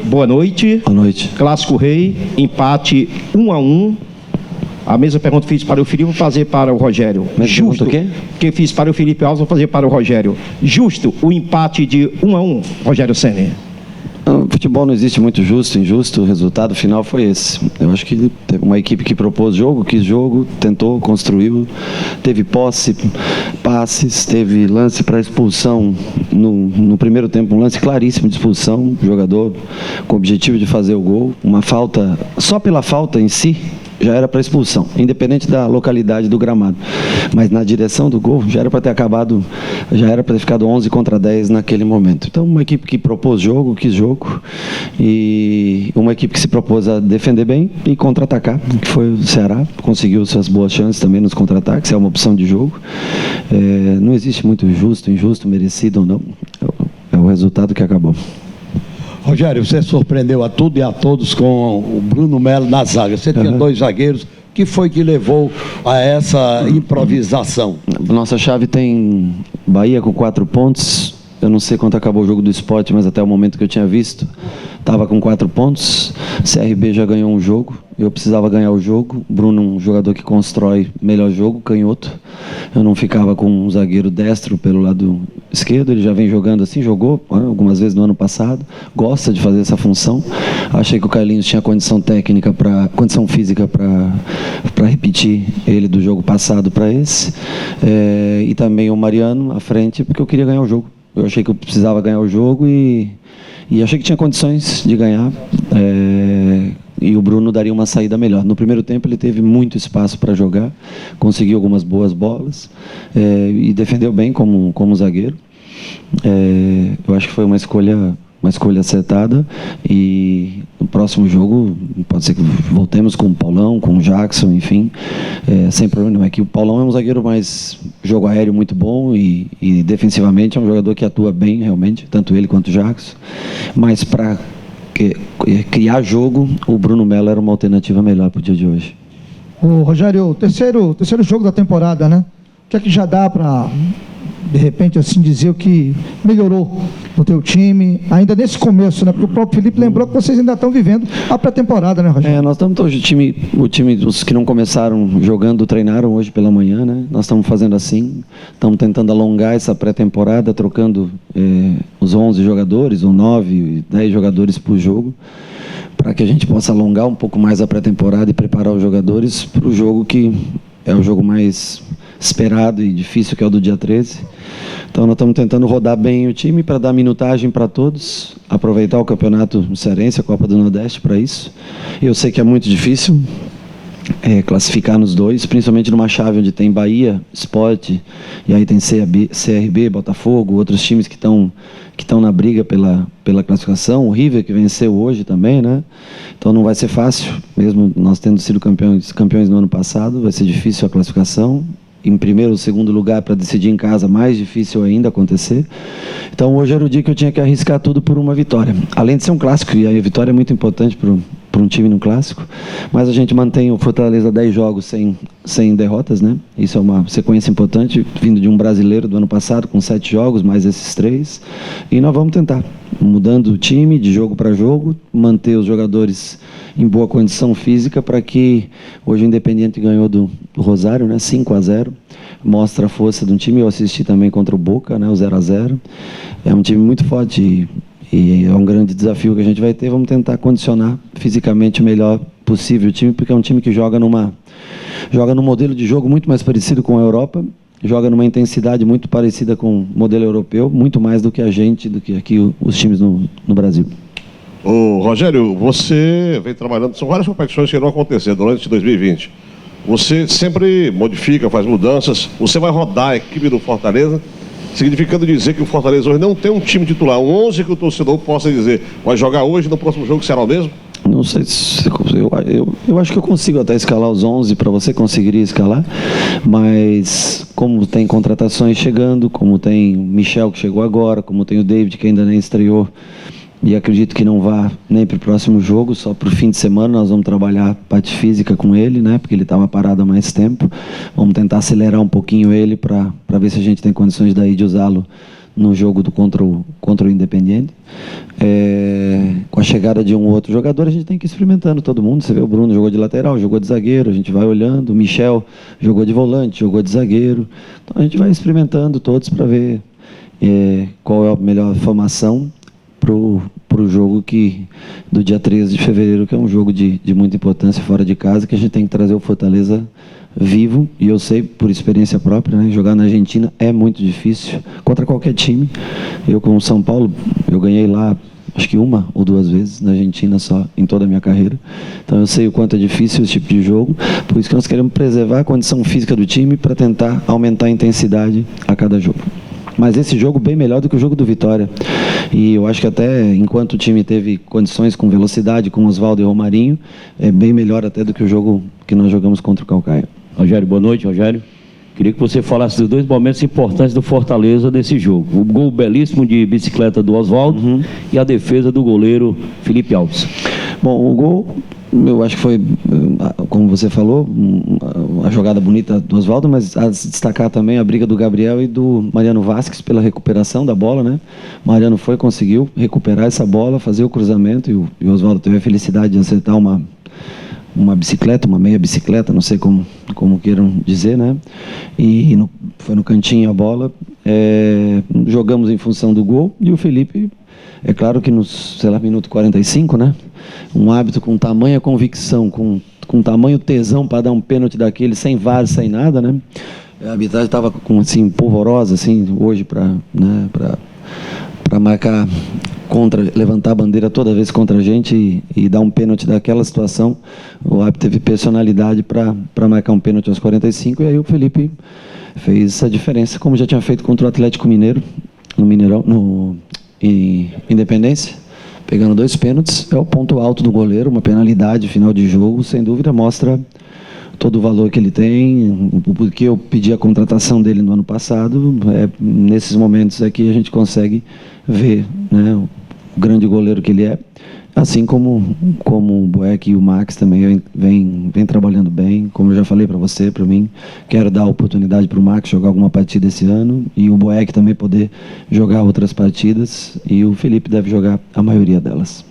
Boa noite. Boa noite. Clássico Rei, empate 1-1. A mesma pergunta que fiz para o Felipe, vou fazer para o Rogério. Justo o quê? Que fiz para o Felipe Alves, vou fazer para o Rogério. Justo o empate de 1-1, Rogério Ceni? No futebol não existe muito justo, injusto, o resultado final foi esse. Eu acho que teve uma equipe que propôs jogo, quis jogo, tentou, construiu, teve posse, passes, teve lance para expulsão no primeiro tempo, um lance claríssimo de expulsão, jogador com o objetivo de fazer o gol, uma falta, só pela falta em si, já era para expulsão, independente da localidade do gramado. Mas na direção do gol, já era para ter acabado, já era para ter ficado 11-10 naquele momento. Então, uma equipe que propôs jogo, quis jogo, e uma equipe que se propôs a defender bem e contra-atacar, que foi o Ceará, conseguiu suas boas chances também nos contra-ataques, é uma opção de jogo. Não existe muito justo, injusto, merecido ou não, é o resultado que acabou. Rogério, você surpreendeu a tudo e a todos com o Bruno Melo na zaga. Você tinha dois zagueiros. O que foi que levou a essa improvisação? Nossa chave tem Bahia com 4 pontos. Eu não sei quanto acabou o jogo do Sport, mas até o momento que eu tinha visto, estava com 4 pontos. CRB já ganhou um jogo. Eu precisava ganhar o jogo. Bruno, um jogador que constrói melhor jogo, canhoto. Eu não ficava com um zagueiro destro pelo lado esquerdo. Ele já vem jogando assim, jogou algumas vezes no ano passado. Gosta de fazer essa função. Achei que o Carlinhos tinha condição física para repetir ele do jogo passado para esse. E também o Mariano à frente, porque eu queria ganhar o jogo. Eu achei que eu precisava ganhar o jogo e achei que tinha condições de ganhar. E o Bruno daria uma saída melhor. No primeiro tempo ele teve muito espaço para jogar, conseguiu algumas boas bolas e defendeu bem como zagueiro. Eu acho que foi uma escolha acertada, e no próximo jogo pode ser que voltemos com o Paulão, com o Jackson, enfim, sem problema não. É que o Paulão é um zagueiro mais jogo aéreo muito bom e defensivamente é um jogador que atua bem realmente, tanto ele quanto o Jackson, mas para criar jogo, o Bruno Melo era uma alternativa melhor para o dia de hoje. O Rogério, terceiro jogo da temporada, né? O que é que já dá para, de repente, assim dizer o que melhorou no teu time, ainda nesse começo, né? Porque o próprio Felipe lembrou que vocês ainda estão vivendo a pré-temporada, né, Rogério? Nós estamos todos, o time, os que não começaram jogando, treinaram hoje pela manhã, né? Nós estamos fazendo assim, estamos tentando alongar essa pré-temporada, trocando os 11 jogadores, ou 9, 10 jogadores por jogo, para que a gente possa alongar um pouco mais a pré-temporada e preparar os jogadores para o jogo que é o jogo mais esperado e difícil, que é o do dia 13. Então nós estamos tentando rodar bem o time para dar minutagem para todos, aproveitar o campeonato cearense, a Copa do Nordeste para isso. Eu sei que é muito difícil classificar nos dois, principalmente numa chave onde tem Bahia, Sport, e aí tem CRB, Botafogo, outros times que estão na briga pela classificação, o River que venceu hoje também, né? Então não vai ser fácil, mesmo nós tendo sido campeões no ano passado, vai ser difícil a classificação. Em primeiro ou segundo lugar para decidir em casa, mais difícil ainda acontecer. Então hoje era o dia que eu tinha que arriscar tudo por uma vitória. Além de ser um clássico, e a vitória é muito importante para um time no clássico, mas a gente mantém o Fortaleza 10 jogos sem derrotas, né? Isso é uma sequência importante, vindo de um brasileiro do ano passado, com 7 jogos, mais esses 3, e nós vamos tentar, mudando o time de jogo para jogo, manter os jogadores em boa condição física, para que hoje o Independiente ganhou do Rosário, né? 5-0, mostra a força de um time. Eu assisti também contra o Boca, né? O 0-0, é um time muito forte e é um grande desafio que a gente vai ter. Vamos tentar condicionar fisicamente o melhor possível o time, porque é um time que joga num modelo de jogo muito mais parecido com a Europa, joga numa intensidade muito parecida com o modelo europeu, muito mais do que a gente, do que aqui os times no Brasil. Ô, Rogério, você vem trabalhando, são várias competições que irão acontecer durante 2020. Você sempre modifica, faz mudanças, você vai rodar a equipe do Fortaleza, significando dizer que o Fortaleza hoje não tem um time titular, um 11 que o torcedor possa dizer, vai jogar hoje, no próximo jogo será o mesmo? Não sei se eu acho que eu consigo até escalar os 11 para você, conseguiria escalar, mas como tem contratações chegando, como tem o Michel que chegou agora, como tem o David que ainda nem estreou, e acredito que não vá nem para o próximo jogo, só para o fim de semana nós vamos trabalhar a parte física com ele, né? Porque ele estava parado há mais tempo. Vamos tentar acelerar um pouquinho ele para ver se a gente tem condições daí de usá-lo no jogo contra o Independiente. Com a chegada de um ou outro jogador, a gente tem que ir experimentando todo mundo. Você vê, o Bruno jogou de lateral, jogou de zagueiro, a gente vai olhando. O Michel jogou de volante, jogou de zagueiro. Então a gente vai experimentando todos para ver qual é a melhor formação para o jogo do dia 13 de fevereiro, que é um jogo de muita importância fora de casa, que a gente tem que trazer o Fortaleza vivo. E eu sei, por experiência própria, né, jogar na Argentina é muito difícil, contra qualquer time. Eu, com o São Paulo, eu ganhei lá, acho que 1 ou 2 vezes na Argentina só, em toda a minha carreira. Então eu sei o quanto é difícil esse tipo de jogo, por isso que nós queremos preservar a condição física do time para tentar aumentar a intensidade a cada jogo. Mas esse jogo bem melhor do que o jogo do Vitória. E eu acho que até enquanto o time teve condições com velocidade, com Oswaldo e Romarinho, é bem melhor até do que o jogo que nós jogamos contra o Caucaia. Rogério, boa noite, Rogério. Queria que você falasse dos 2 momentos importantes do Fortaleza nesse jogo. O gol belíssimo de bicicleta do Oswaldo e a defesa do goleiro Felipe Alves. Bom, o gol, eu acho que foi, como você falou, a jogada bonita do Oswaldo, mas a destacar também a briga do Gabriel e do Mariano Vasquez pela recuperação da bola, né? Mariano conseguiu recuperar essa bola, fazer o cruzamento, e o Oswaldo teve a felicidade de acertar uma bicicleta, uma meia bicicleta, não sei como queiram dizer, né? E foi no cantinho a bola. Jogamos em função do gol, e o Felipe, é claro que nos, minuto 45, né? Um hábito com tamanha convicção, com tamanho tesão para dar um pênalti daquele, sem VAR, sem nada, né? A arbitragem estava assim, polvorosa, assim, hoje para marcar levantar a bandeira toda vez contra a gente e dar um pênalti daquela situação. O árbitro teve personalidade para marcar um pênalti aos 45, e aí o Felipe fez essa diferença, como já tinha feito contra o Atlético Mineiro, no Mineirão, em Independência, pegando 2 pênaltis. É o ponto alto do goleiro, uma penalidade final de jogo, sem dúvida, mostra todo o valor que ele tem, o porquê eu pedi a contratação dele no ano passado. Nesses momentos aqui a gente consegue ver, né, o grande goleiro que ele é, assim como o Boeck e o Max também vem trabalhando bem. Como eu já falei para você, para mim, quero dar a oportunidade para o Max jogar alguma partida esse ano, e o Boeck também poder jogar outras partidas, e o Felipe deve jogar a maioria delas.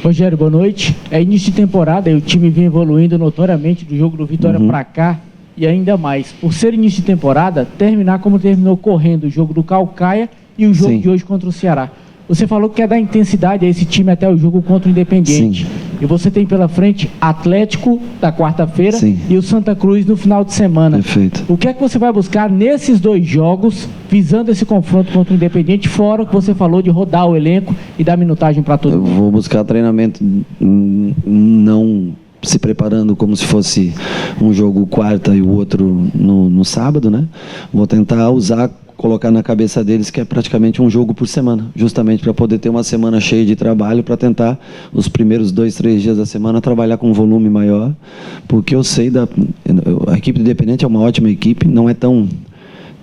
Rogério, boa noite. É início de temporada e o time vem evoluindo notoriamente do jogo do Vitória para cá, e ainda mais, por ser início de temporada, terminar como terminou, correndo o jogo do Caucaia e o jogo de hoje contra o Ceará. Você falou que quer dar intensidade a esse time até o jogo contra o Independiente. Sim. E você tem pela frente Atlético da quarta-feira e o Santa Cruz no final de semana. Perfeito. O que é que você vai buscar nesses 2 jogos, visando esse confronto contra o Independiente, fora o que você falou de rodar o elenco e dar minutagem para todo mundo? Eu vou buscar treinamento, não se preparando como se fosse um jogo quarta e o outro no sábado, né? Vou tentar colocar na cabeça deles que é praticamente um jogo por semana, justamente para poder ter uma semana cheia de trabalho, para tentar os primeiros 2, 3 dias da semana trabalhar com um volume maior, porque eu sei a equipe do Independente é uma ótima equipe, não é tão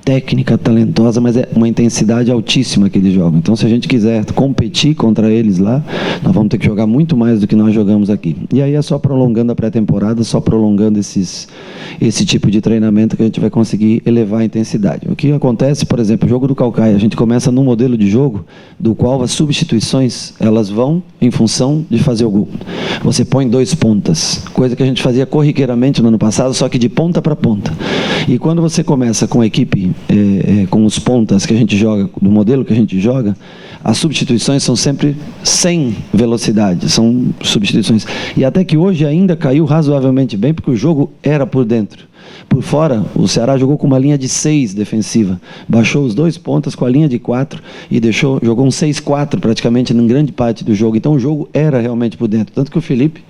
técnica, talentosa, mas é uma intensidade altíssima que eles jogam. Então, se a gente quiser competir contra eles lá, nós vamos ter que jogar muito mais do que nós jogamos aqui. E aí é só prolongando a pré-temporada, só prolongando esse tipo de treinamento que a gente vai conseguir elevar a intensidade. O que acontece, por exemplo, o jogo do Caucaia, a gente começa num modelo de jogo do qual as substituições, elas vão em função de fazer o gol. Você põe 2 pontas, coisa que a gente fazia corriqueiramente no ano passado, só que de ponta para ponta. E quando você começa com a equipe com os pontas que a gente joga, do modelo que a gente joga, as substituições são sempre sem velocidade, são substituições. E até que hoje ainda caiu razoavelmente bem, porque o jogo era por dentro. Por fora, o Ceará jogou com uma linha de 6 defensiva, baixou os 2 pontas com a linha de 4 e jogou um 6-4 praticamente em grande parte do jogo. Então o jogo era realmente por dentro, tanto que o Felipe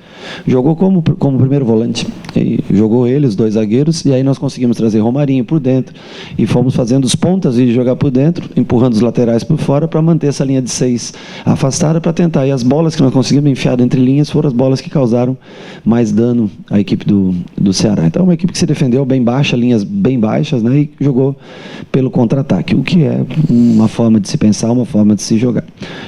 jogou como primeiro volante, e jogou ele, os 2 zagueiros, e aí nós conseguimos trazer Romarinho por dentro, e fomos fazendo os pontas e jogar por dentro, empurrando os laterais por fora, para manter essa linha de 6 afastada, para tentar, e as bolas que nós conseguimos enfiar entre linhas foram as bolas que causaram mais dano à equipe do Ceará. Então é uma equipe que se defendeu bem baixa, linhas bem baixas, né, e jogou pelo contra-ataque, o que é uma forma de se pensar, uma forma de se jogar.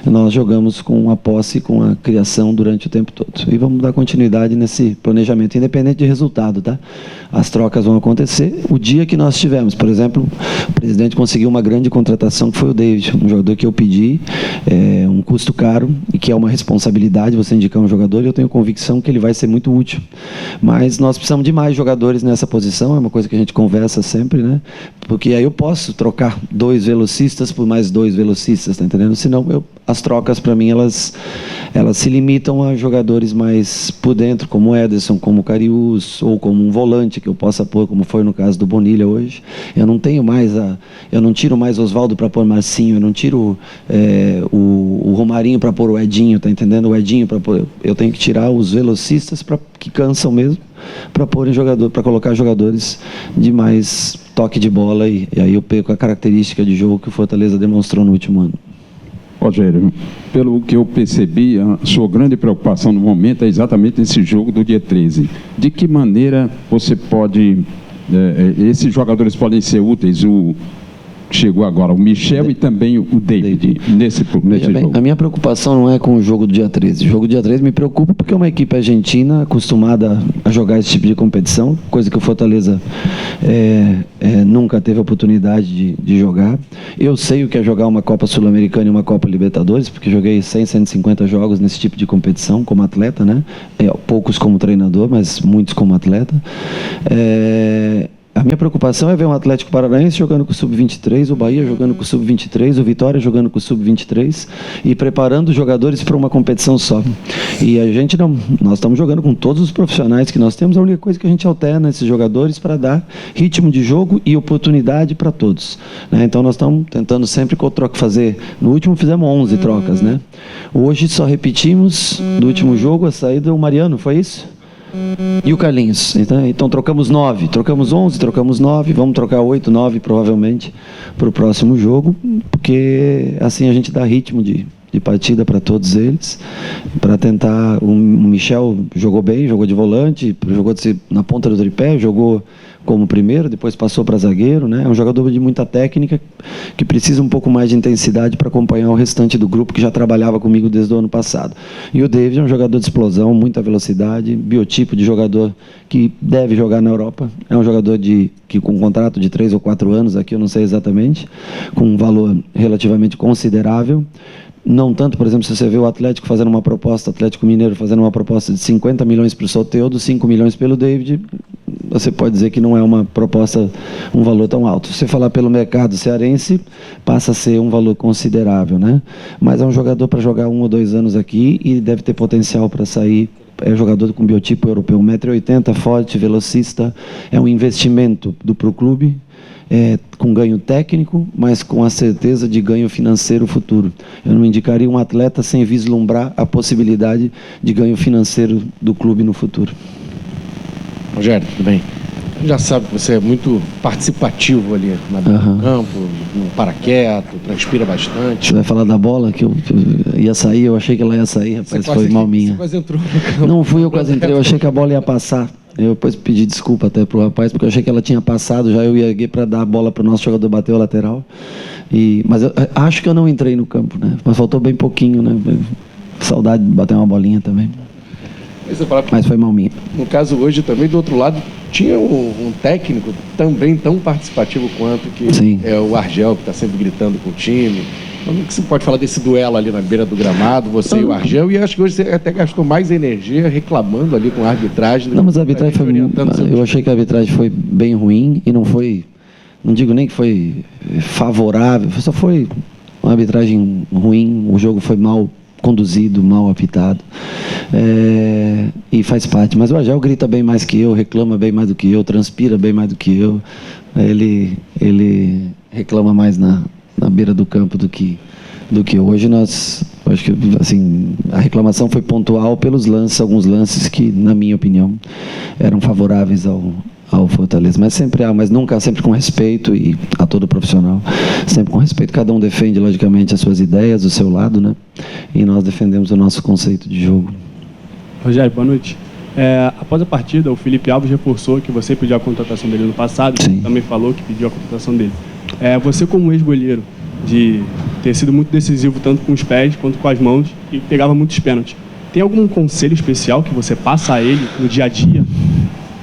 Nós jogamos com a posse, com a criação durante o tempo todo, e vamos dar dar continuidade nesse planejamento, independente de resultado, tá? As trocas vão acontecer o dia que nós tivermos. Por exemplo, o presidente conseguiu uma grande contratação, que foi o David, um jogador que eu pedi, um custo caro, e que é uma responsabilidade você indicar um jogador, e eu tenho convicção que ele vai ser muito útil. Mas nós precisamos de mais jogadores nessa posição, é uma coisa que a gente conversa sempre, né? Porque aí eu posso trocar 2 velocistas por mais 2 velocistas, tá entendendo? Senão, as trocas, para mim, elas se limitam a jogadores mais por dentro, como o Ederson, como o Cariús, ou como um volante que eu possa pôr, como foi no caso do Bonilha hoje. Eu não tenho mais eu não tiro mais Oswaldo para pôr Marcinho, eu não tiro o Romarinho para pôr o Edinho, tá entendendo? O Edinho para pôr. Eu tenho que tirar os velocistas que cansam mesmo, para colocar jogadores de mais toque de bola, e aí eu perco a característica de jogo que o Fortaleza demonstrou no último ano. Rogério, pelo que eu percebi, a sua grande preocupação no momento é exatamente esse jogo do dia 13. De que maneira você pode... esses jogadores podem ser úteis, chegou agora o Michel e também o David nesse jogo. A minha preocupação não é com o jogo do dia 13. O jogo do dia 13 me preocupa porque é uma equipe argentina acostumada a jogar esse tipo de competição, coisa que o Fortaleza nunca teve a oportunidade de jogar. Eu sei o que é jogar uma Copa Sul-Americana e uma Copa Libertadores, porque joguei 150 jogos nesse tipo de competição como atleta, né? Poucos como treinador, mas muitos como atleta. A minha preocupação é ver um Atlético Paranaense jogando com o Sub-23, o Bahia jogando com o Sub-23, o Vitória jogando com o Sub-23 e preparando os jogadores para uma competição só. E nós estamos jogando com todos os profissionais que nós temos, a única coisa que a gente alterna esses jogadores para dar ritmo de jogo e oportunidade para todos, né? Então nós estamos tentando sempre fazer, no último fizemos 11 trocas, né? Hoje só repetimos do último jogo a saída do Mariano, foi isso? E o Carlinhos. Então trocamos 9, trocamos 11, trocamos 9, vamos trocar 8, 9 provavelmente para o próximo jogo, porque assim a gente dá ritmo de partida para todos eles, para tentar. O Michel jogou bem, jogou de volante, jogou na ponta do tripé, jogou como primeiro, depois passou para zagueiro, né? É um jogador de muita técnica, que precisa um pouco mais de intensidade para acompanhar o restante do grupo que já trabalhava comigo desde o ano passado. E o David é um jogador de explosão, muita velocidade, biotipo de jogador que deve jogar na Europa. É um jogador com um contrato de 3 ou 4 anos, aqui eu não sei exatamente, com um valor relativamente considerável. Não tanto, por exemplo, se você vê o Atlético fazendo uma proposta, Atlético Mineiro fazendo uma proposta de 50 milhões para o Soteldo, 5 milhões pelo David, você pode dizer que não é uma proposta, um valor tão alto. Se você falar pelo mercado cearense, passa a ser um valor considerável, né? Mas é um jogador para jogar 1 ou 2 anos aqui e deve ter potencial para sair. É um jogador com biotipo europeu, 1,80 m, forte, velocista, é um investimento para o clube, com ganho técnico, mas com a certeza de ganho financeiro futuro. Eu não indicaria um atleta sem vislumbrar a possibilidade de ganho financeiro do clube no futuro. Rogério, tudo bem? A gente já sabe que você é muito participativo ali no campo, não para quieto, transpira bastante. Você vai falar da bola, que eu ia sair, eu achei que ela ia sair, rapaz, foi mal minha. Você quase entrou no campo. Não fui eu quase entrei, eu achei que a bola ia passar. Eu depois pedi desculpa até pro rapaz, porque eu achei que ela tinha passado, já eu ia erguer para dar a bola para o nosso jogador bater o lateral. Mas eu acho que eu não entrei no campo, né? Mas faltou bem pouquinho, né? Saudade de bater uma bolinha também. Mas foi mal minha. No caso hoje também, do outro lado, tinha um técnico também tão participativo quanto, que Sim. É o Argel, que está sempre gritando com o time. Como que você pode falar desse duelo ali na beira do gramado, você e o Argel? E acho que hoje você até gastou mais energia reclamando ali com a arbitragem. Não, mas a arbitragem foi... Eu achei que a arbitragem foi bem ruim e não foi... Não digo nem que foi favorável, só foi uma arbitragem ruim, o jogo foi mal conduzido, mal apitado, e faz parte. Mas o Argel grita bem mais que eu, reclama bem mais do que eu, transpira bem mais do que eu. Ele reclama mais na beira do campo do que eu. Hoje acho que assim, a reclamação foi pontual pelos lances, alguns lances que, na minha opinião, eram favoráveis ao Fortaleza, mas nunca, sempre com respeito, e a todo profissional, sempre com respeito. Cada um defende, logicamente, as suas ideias, o seu lado, né? E nós defendemos o nosso conceito de jogo. Rogério, boa noite. Após a partida, o Felipe Alves reforçou que você pediu a contratação dele no passado, Sim. também falou que pediu a contratação dele. Você, como ex-goleiro, de ter sido muito decisivo tanto com os pés quanto com as mãos, e pegava muitos pênaltis. Tem algum conselho especial que você passa a ele no dia a dia?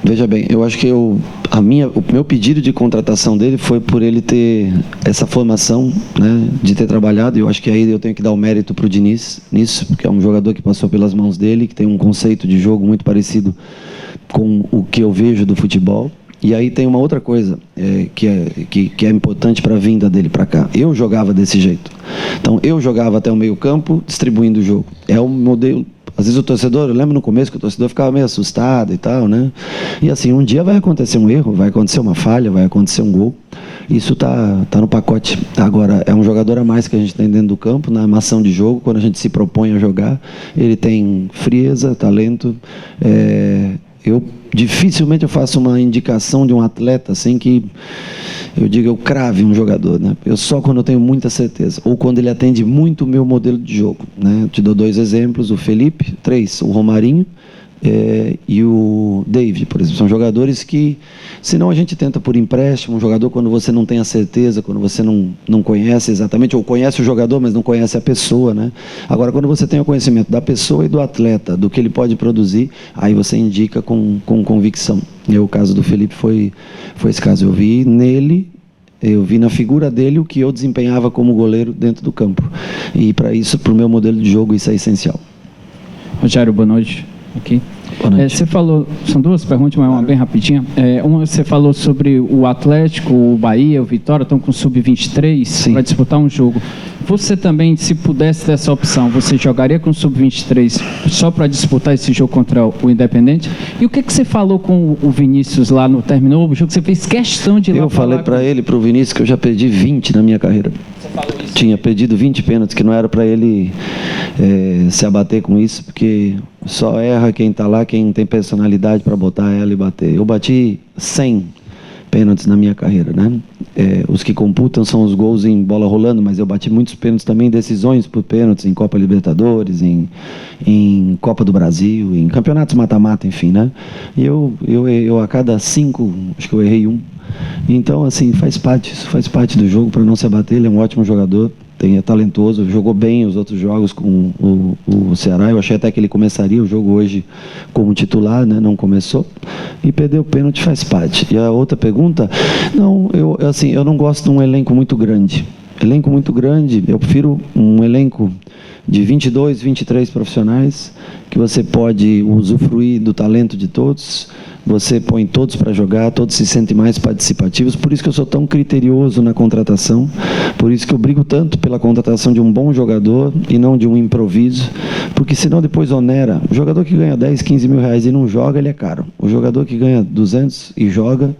Veja bem, eu acho que o meu pedido de contratação dele foi por ele ter essa formação, né, de ter trabalhado. Eu acho que aí eu tenho que dar o mérito para o Diniz nisso, porque é um jogador que passou pelas mãos dele, que tem um conceito de jogo muito parecido com o que eu vejo do futebol. E aí tem uma outra coisa que é importante para a vinda dele para cá. Eu jogava desse jeito. Então, eu jogava até o meio-campo, distribuindo o jogo. É o modelo. Às vezes o torcedor, eu lembro no começo que o torcedor ficava meio assustado e tal, né? E assim, um dia vai acontecer um erro, vai acontecer uma falha, vai acontecer um gol. Isso tá no pacote. Agora, é um jogador a mais que a gente tem dentro do campo, na armação de jogo, quando a gente se propõe a jogar. Ele tem frieza, talento. Dificilmente eu faço uma indicação de um atleta assim que eu digo eu crave um jogador, né? Eu só quando eu tenho muita certeza, ou quando ele atende muito o meu modelo de jogo, né? Eu te dou 2 exemplos, o Felipe, 3, o Romarinho e o David, por exemplo. São jogadores que, senão a gente tenta por empréstimo, um jogador quando você não tem a certeza, quando você não conhece exatamente, ou conhece o jogador, mas não conhece a pessoa, né? Agora, quando você tem o conhecimento da pessoa e do atleta, do que ele pode produzir, aí você indica com convicção. E o caso do Felipe foi esse caso. Eu vi nele, eu vi na figura dele o que eu desempenhava como goleiro dentro do campo. E para isso, para o meu modelo de jogo, isso é essencial. Rogério, boa noite. Aqui. Você falou, são 2 perguntas, mas uma bem rapidinha. Uma, você falou sobre o Atlético, o Bahia, o Vitória, estão com sub-23 para disputar um jogo. Você também, se pudesse ter essa opção, você jogaria com o sub-23 só para disputar esse jogo contra o Independente? E o que você falou com o Vinícius lá no terminou o jogo? Você fez questão de ir lá. Eu falei para ele, para o Vinícius, que eu já perdi 20 na minha carreira. Você falou isso? Tinha perdido 20 pênaltis, que não era para ele se abater com isso, porque só erra quem está lá, quem tem personalidade para botar ela e bater. Eu bati 100 pênaltis na minha carreira, né? Os que computam são os gols em bola rolando, mas eu bati muitos pênaltis também, decisões por pênaltis em Copa Libertadores, em Copa do Brasil, em campeonatos mata-mata, enfim, né? E eu a cada 5, acho que eu errei 1. Então, assim, isso faz parte do jogo para não se abater. Ele é um ótimo jogador, é talentoso, jogou bem os outros jogos com o Ceará. Eu achei até que ele começaria o jogo hoje como titular, né? Não começou. E perder o pênalti faz parte. E a outra pergunta, eu não gosto de um elenco muito grande. Elenco muito grande, eu prefiro um elenco de 22, 23 profissionais, que você pode usufruir do talento de todos, você põe todos para jogar, todos se sentem mais participativos. Por isso que eu sou tão criterioso na contratação, por isso que eu brigo tanto pela contratação de um bom jogador e não de um improviso, porque senão depois onera. O jogador que ganha 10, 15 mil reais e não joga, ele é caro. O jogador que ganha 200 e joga,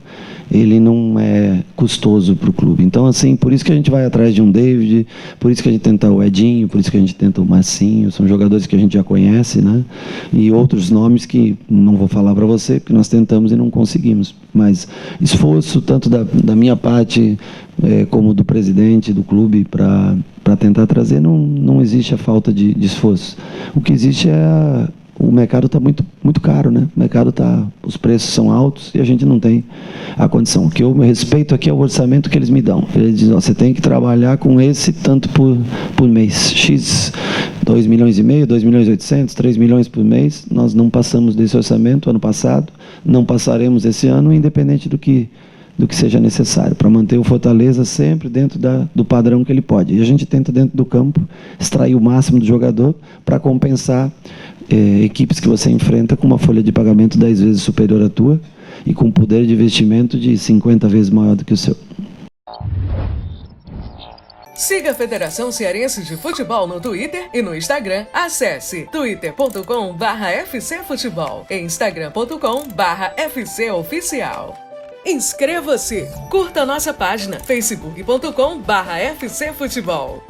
ele não é custoso para o clube. Então, assim, por isso que a gente vai atrás de um David, por isso que a gente tenta o Edinho, por isso que a gente tenta o Massinho, são jogadores que a gente já conhece, né? E outros nomes que não vou falar para você, porque nós tentamos e não conseguimos. Mas esforço, tanto da minha parte, como do presidente do clube, para tentar trazer, não existe a falta de esforço. O que existe o mercado está muito, muito caro, né? O mercado os preços são altos e a gente não tem a condição. O que eu respeito aqui é o orçamento que eles me dão. Eles dizem, você tem que trabalhar com esse tanto por mês. X, 2 milhões e meio, 2 milhões e 800, 3 milhões por mês. Nós não passamos desse orçamento ano passado, não passaremos esse ano, independente do que seja necessário, para manter o Fortaleza sempre dentro do padrão que ele pode. E a gente tenta, dentro do campo, extrair o máximo do jogador para compensar equipes que você enfrenta com uma folha de pagamento 10 vezes superior à tua e com poder de investimento de 50 vezes maior do que o seu. Siga a Federação Cearense de Futebol no Twitter e no Instagram. Acesse twitter.com/FCFutebol e instagram.com/FCOficial. Inscreva-se! Curta nossa página facebook.com/FCFutebol.